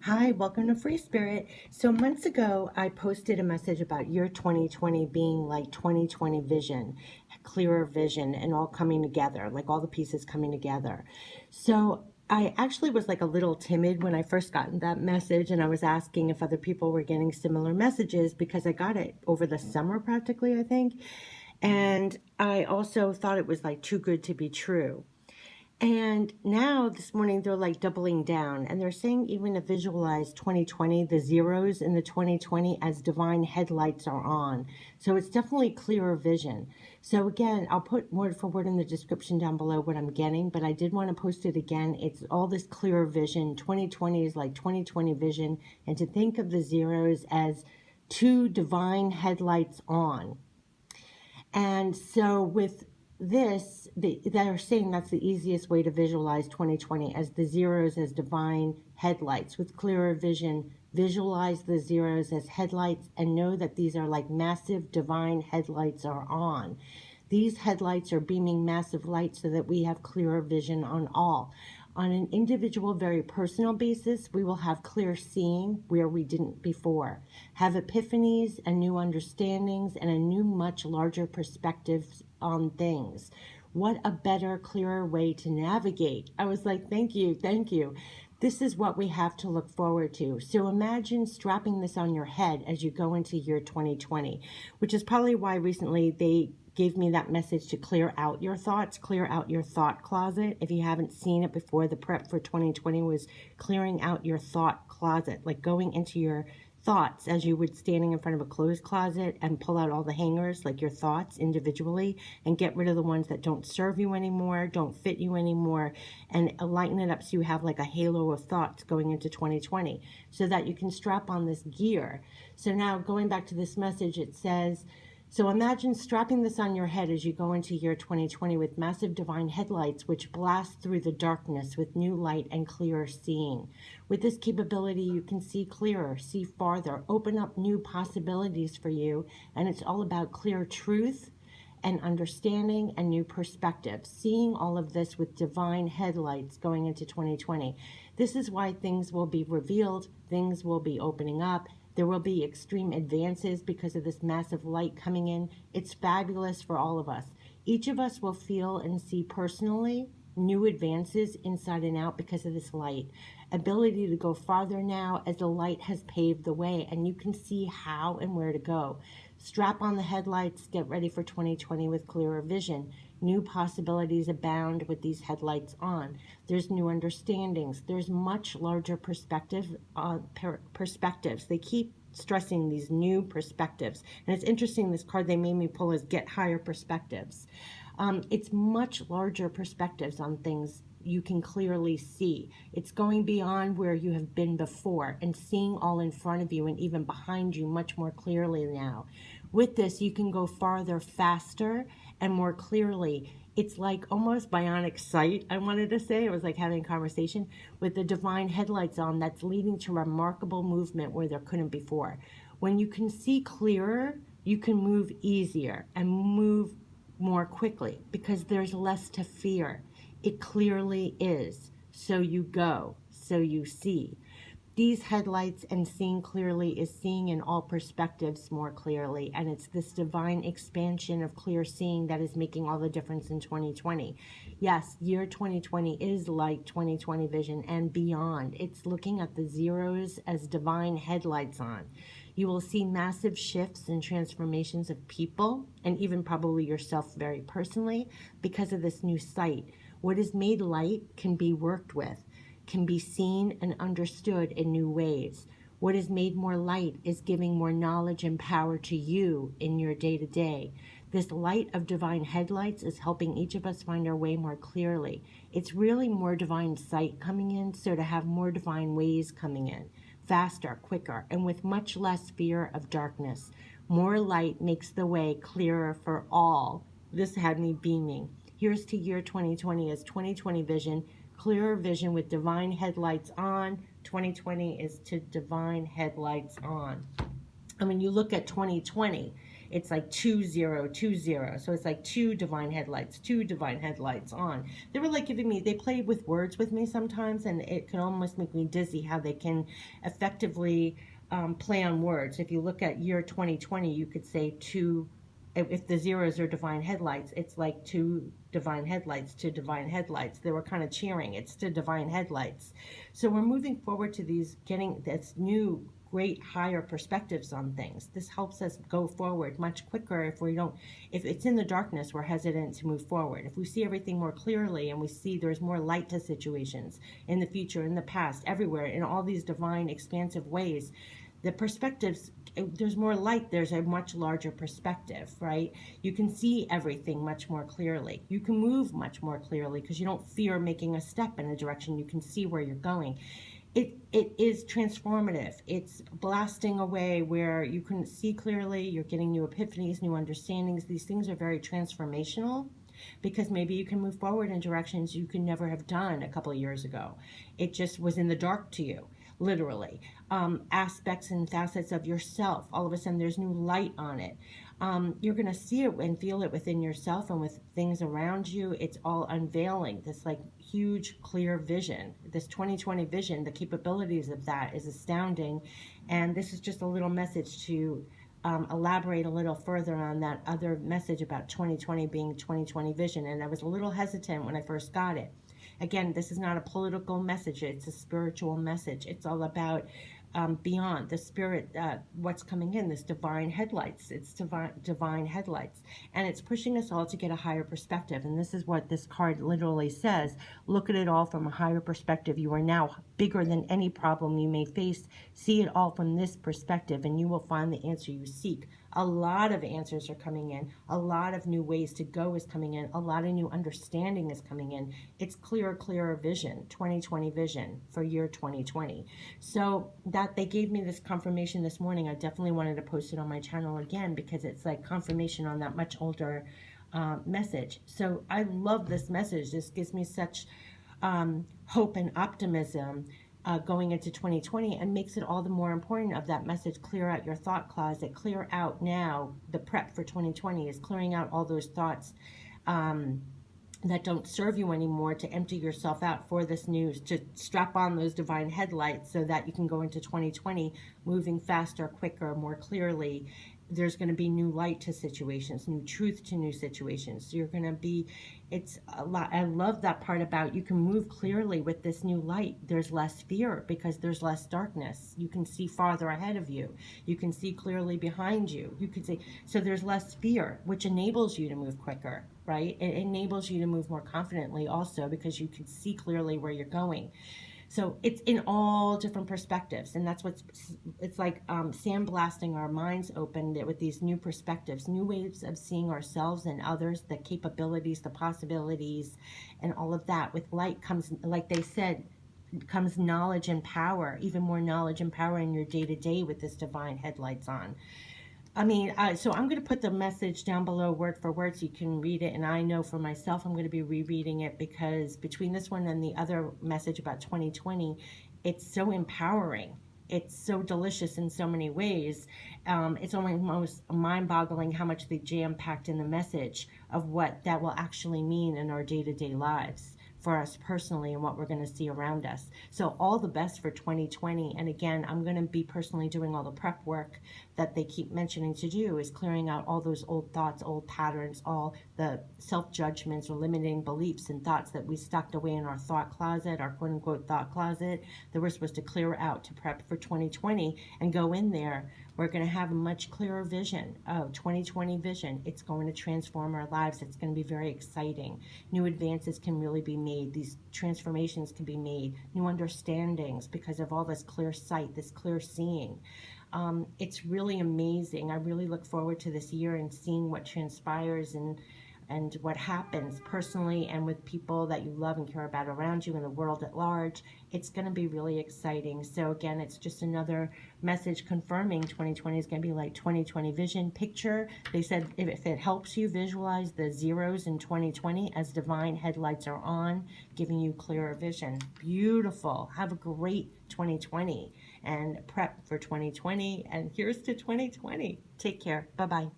Hi, welcome to Free Spirit. So months ago, I posted a message about year 2020 being like 2020 vision, clearer vision, and all coming together, like all the pieces coming together. So I actually was like a little timid when I first got that message, and I was asking if other people were getting similar messages because I got it over the summer practically, I think. And I also thought it was like too good to be true. And now this morning they're like doubling down and they're saying even to visualize 2020, the zeros in the 2020 as divine headlights are on. So it's definitely clearer vision. So again, I'll put word for word in the description down below what I'm getting, but I did want to post it again. It's all this clearer vision. 2020 is like 2020 vision, and to think of the zeros as two divine headlights on. And so with this, they're saying that's the easiest way to visualize 2020 as the zeros as divine headlights. With clearer vision, visualize the zeros as headlights and know that these are like massive divine headlights are on. These headlights are beaming massive light so that we have clearer vision on all. On an individual, very personal basis, we will have clear seeing where we didn't before, have epiphanies and new understandings and a new, much larger perspectives on things. What a better, clearer way to navigate. I was like, thank you, thank you. This is what we have to look forward to. So imagine strapping this on your head as you go into year 2020, which is probably why recently they gave me that message to clear out your thoughts, clear out your thought closet. If you haven't seen it before, the prep for 2020 was clearing out your thought closet, like going into your thoughts as you would standing in front of a clothes closet and pull out all the hangers, like your thoughts individually, and get rid of the ones that don't serve you anymore, don't fit you anymore, and lighten it up so you have like a halo of thoughts going into 2020 so that you can strap on this gear. So now going back to this message, it says, so imagine strapping this on your head as you go into year 2020 with massive divine headlights which blast through the darkness with new light and clearer seeing. With this capability, you can see clearer, see farther, open up new possibilities for you, and it's all about clear truth and understanding and new perspectives, seeing all of this with divine headlights going into 2020. This is why things will be revealed, things will be opening up. There will be extreme advances because of this massive light coming in. It's fabulous for all of us. Each of us will feel and see personally new advances inside and out because of this light. Ability to go farther now as the light has paved the way and you can see how and where to go. Strap on the headlights, get ready for 2020 with clearer vision. New possibilities abound with these headlights on. There's new understandings. There's much larger perspectives. They keep stressing these new perspectives. And it's interesting, this card they made me pull is Get Higher Perspectives. It's much larger perspectives on things you can clearly see. It's going beyond where you have been before and seeing all in front of you and even behind you much more clearly now. With this, you can go farther, faster, and more clearly. It's like almost bionic sight, I wanted to say. It was like having a conversation with the divine headlights on that's leading to remarkable movement where there couldn't before. When you can see clearer, you can move easier and move more quickly because there's less to fear. It clearly is. So you go, so you see. These headlights and seeing clearly is seeing in all perspectives more clearly, and it's this divine expansion of clear seeing that is making all the difference in 2020. Yes, year 2020 is like 2020 vision and beyond. It's looking at the zeros as divine headlights on. You will see massive shifts and transformations of people and even probably yourself very personally because of this new sight. What is made light can be worked with, can be seen and understood in new ways. What is made more light is giving more knowledge and power to you in your day-to-day. This light of divine headlights is helping each of us find our way more clearly. It's really more divine sight coming in, so to have more divine ways coming in, faster, quicker, and with much less fear of darkness. More light makes the way clearer for all. This had me beaming. Here's to year 2020 as 2020 vision, clearer vision with divine headlights on. 2020 is to divine headlights on. And when you look at 2020, it's like 2020. So it's like two divine headlights on. They were like giving me, they play with words with me sometimes, and it can almost make me dizzy how they can effectively play on words. If you look at year 2020, you could say two, if the zeros are divine headlights, it's like two divine headlights to divine headlights. They were kind of cheering, it's to divine headlights. So we're moving forward to these, getting this new great higher perspectives on things. This helps us go forward much quicker. If it's in the darkness, we're hesitant to move forward. If we see everything more clearly and we see there's more light to situations in the future, in the past, everywhere, in all these divine expansive ways, the perspectives, there's more light, there's a much larger perspective, right? You can see everything much more clearly. You can move much more clearly because you don't fear making a step in a direction. You can see where you're going. It is transformative. It's blasting away where you couldn't see clearly. You're getting new epiphanies, new understandings. These things are very transformational because maybe you can move forward in directions you could never have done a couple of years ago. It just was in the dark to you, literally. Aspects and facets of yourself, all of a sudden there's new light on it. You're going to see it and feel it within yourself and with things around you. It's all unveiling this like huge clear vision. This 2020 vision, the capabilities of that is astounding. And this is just a little message to elaborate a little further on that other message about 2020 being 2020 vision. And I was a little hesitant when I first got it. Again, this is not a political message. It's a spiritual message. It's all about beyond the spirit, what's coming in, this divine headlights. It's divine headlights. And it's pushing us all to get a higher perspective. And this is what this card literally says. Look at it all from a higher perspective. You are now bigger than any problem you may face. See it all from this perspective, and you will find the answer you seek. A lot of answers are coming in. A lot of new ways to go is coming in. A lot of new understanding is coming in. It's clearer vision, 2020 vision for year 2020. So that they gave me this confirmation this morning. I definitely wanted to post it on my channel again because it's like confirmation on that much older message. So I love this message. This gives me such hope and optimism going into 2020, and makes it all the more important of that message. Clear out your thought closet. Clear out now. The prep for 2020 is clearing out all those thoughts that don't serve you anymore, to empty yourself out for this news, to strap on those divine headlights so that you can go into 2020 moving faster, quicker, more clearly. There's going to be new light to situations, new truth to new situations. You're going to be, it's a lot. I love that part about you can move clearly with this new light. There's less fear because there's less darkness. You can see farther ahead of you. You can see clearly behind you. You can see, so there's less fear, which enables you to move quicker, right? It enables you to move more confidently also because you can see clearly where you're going. So it's in all different perspectives, and that's it's like sandblasting our minds open with these new perspectives, new ways of seeing ourselves and others, the capabilities, the possibilities, and all of that. With light comes, like they said, comes knowledge and power, even more knowledge and power in your day-to-day with this divine headlights on. I mean, so I'm going to put the message down below word for word so you can read it. And I know for myself, I'm going to be rereading it because between this one and the other message about 2020, it's so empowering. It's so delicious in so many ways. It's almost mind-boggling how much they jam-packed in the message of what that will actually mean in our day-to-day lives for us personally and what we're going to see around us. So all the best for 2020. And again, I'm going to be personally doing all the prep work that they keep mentioning to do, is clearing out all those old thoughts, old patterns, all the self-judgments or limiting beliefs and thoughts that we stocked away in our thought closet, our quote-unquote thought closet, that we're supposed to clear out to prep for 2020 and go in there. We're going to have a much clearer vision of 2020 vision. It's going to transform our lives. It's going to be very exciting. New advances can really be made. These transformations can be made. New understandings because of all this clear sight, this clear seeing. It's really amazing. I really look forward to this year and seeing what transpires and what happens personally and with people that you love and care about around you in the world at large. It's going to be really exciting. So again, it's just another message confirming 2020 is going to be like 2020 vision. Picture, they said, if it helps you visualize the zeros in 2020 as divine headlights are on, giving you clearer vision. Beautiful. Have a great 2020 and prep for 2020. And here's to 2020. Take care. Bye-bye.